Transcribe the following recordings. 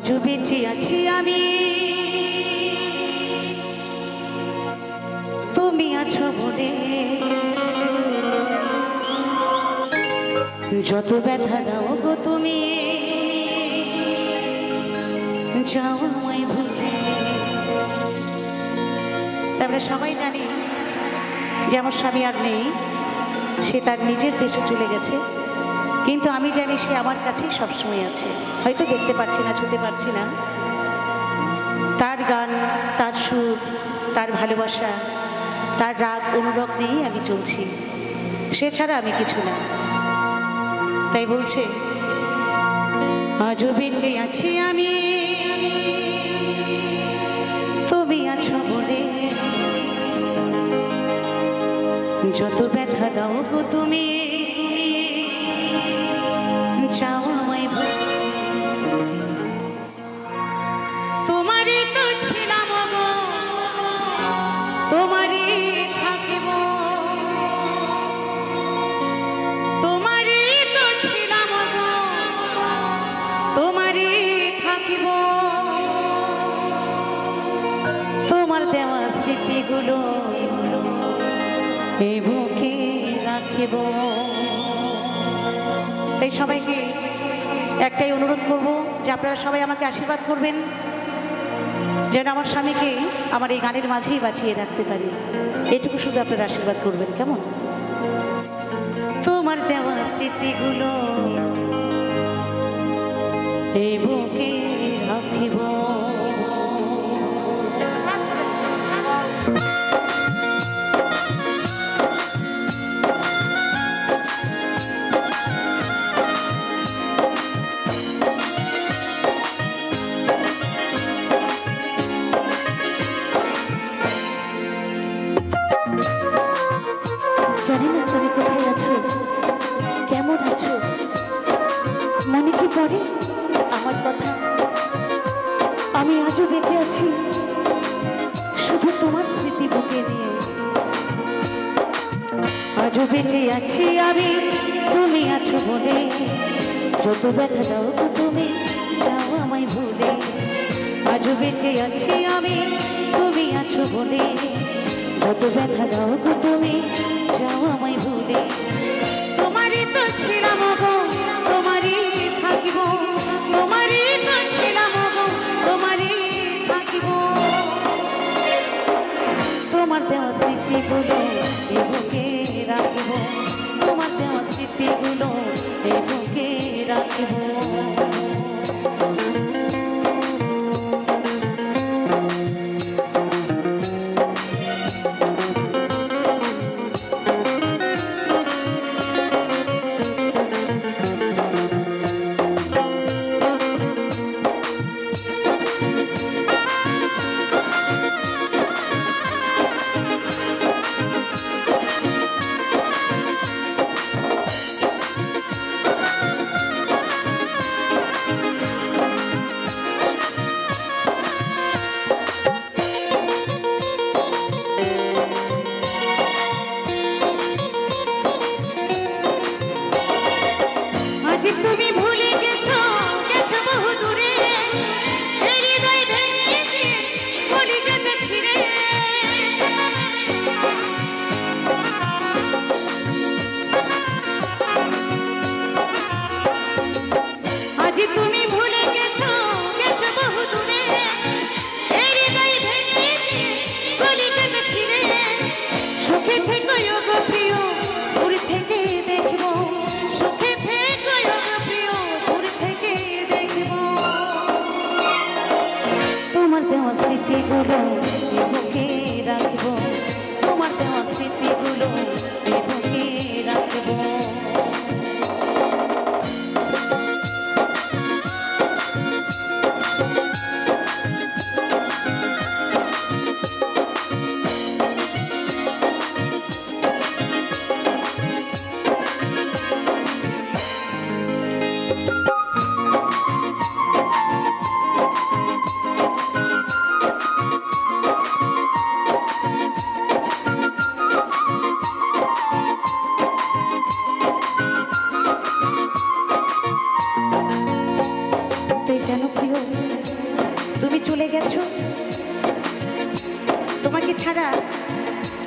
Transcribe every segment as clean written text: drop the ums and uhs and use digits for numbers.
আজও বেঁচে আছি আমি, তুমি আছো বলে। যত ব্যথা দাও গো তুমি, যাও আমায় ভুলে। আমরা সবাই জানি যে আমার স্বামী আর নেই, সে তার নিজের দেশে চলে গেছে, কিন্তু আমি জানি সে আমার কাছেই সবসময় আছে। হয়তো দেখতে পাচ্ছি না, ছুতে পারছি না, তার গান, তার সুর, তার ভালোবাসা, তার রাগ অনুরাগ নিয়েই আমি চলছি, সে ছাড়া আমি কিছু না। তাই বলছে আজও বেঁচে আছি আমি, তুমি আছো বলে। যত ব্যথা দাও গো তুমি, যাও আমায় ভুলে। তোমারই তো ছিলাম গো, তোমারই থাকিব, তোমারই তো ছিলাম গো, তোমারই থাকিব। তোমার দেওয়া স্মৃতিগুলো এই বুকে রাখিব। তাই সবাইকে একটাই অনুরোধ করব যে আপনারা সবাই আমাকে আশীর্বাদ করবেন, যেন আমার স্বামীকে আমার এই গানের মাঝেই বাঁচিয়ে রাখতে পারি। এটুকু শুধু আপনারা আশীর্বাদ করবেন, কেমন? তোমার দেওয়া স্মৃতিগুলো এই বুকে রাখিব। জানি না তুমি কোথায় আছো, কেমন আছো, মনে কি পড়ে আমার কথা? আমি আজও বেঁচে আছি শুধু তোমার স্মৃতি বুকে নিয়ে। আজও বেঁচে আছি আমি, তুমি আছো বলে। যত ব্যথা দাও তো তুমি, যাও আমায় ভুলে। আজও বেঁচে আছি আমি, তুমি আছো বলে। যত ব্যথা দাও গো তুমি, যাও আমায় ভুলে। তোমারই তো ছিলাম গো, তোমারই থাকিব, তোমারই তো ছিলাম গো, তোমারই থাকিব। তোমার দেওয়া স্মৃতিগুলো এ বুকে রাখিব, তোমার দেওয়া স্মৃতিগুলো এ বুকে রাখিব।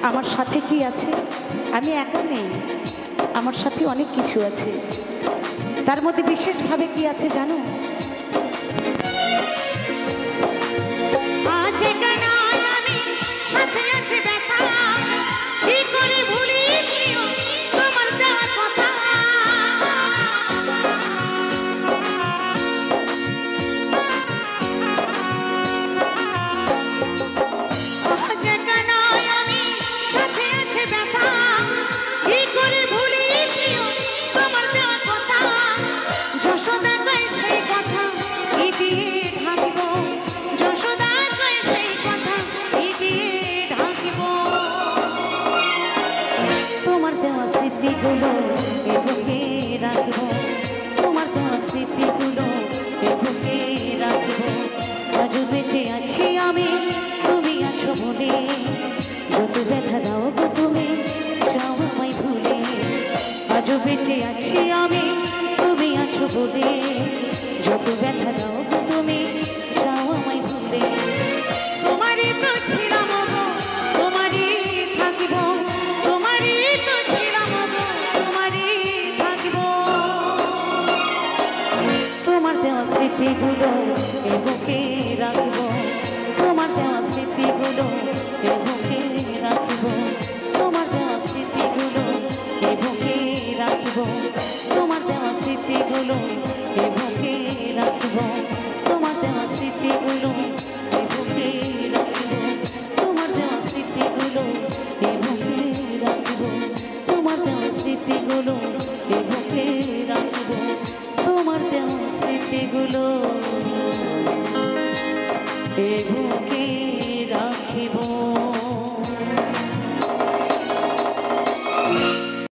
আমার সাথে কি আছে? আমি একা নেই, আমার সাথে অনেক কিছু আছে। তার মধ্যে বিশেষভাবে কি আছে জানো? আজ একা নয় আমি, সাথে আছে ব্যথা। কি করে ভুলি প্রিয় তোমার দেওয়া কথা। আজ একা নয় আমি, সাথে আছে ব্যথা। কি করে ভুলি প্রিয় তোমার দেওয়া কথা। যশোদা কয় সেই কথা কি দিয়ে ঢাকিব। যশোদা কয় সেই কথা কি দিয়ে ঢাকিব। তোমার দেওয়া স্মৃতিগুলো এ বুকে রাখিব। তোমার দেওয়া স্মৃতিগুলো এ বুকে রাখিব। আজ বেঁচে আছি আমি, তুমি আছো বলে। যত ব্যথা দাও গো তুমি, যাও আমায় ভুলে। আজ বেঁচে আছি আমি, তুমি আছো বলে। যত ব্যথা দাও গো তুমি, যাও আমায় ভুলে। তোমারই তো ছিলাম গো, তোমারই থাকিব। তোমারই তো ছিলাম গো, তোমারই থাকিব। তোমার দেওয়া স্মৃতিগুলো এ বুকে রাখিব। তোমার দেওয়া স্মৃতিগুলো এ বুকে রাখিব। তোমার দেওয়া স্মৃতিগুলো এ বুকে রাখিব। তোমার দেওয়া স্মৃতিগুলো এ বুকে রাখিব। তোমার দেওয়া স্মৃতিগুলো এ বুকে রাখিব। তোমার দেওয়া স্মৃতিগুলো এ বুকে রাখিব। তোমার দেওয়া স্মৃতিগুলো এ বুকে রাখিব। তোমার দেওয়া স্মৃতিগুলো এ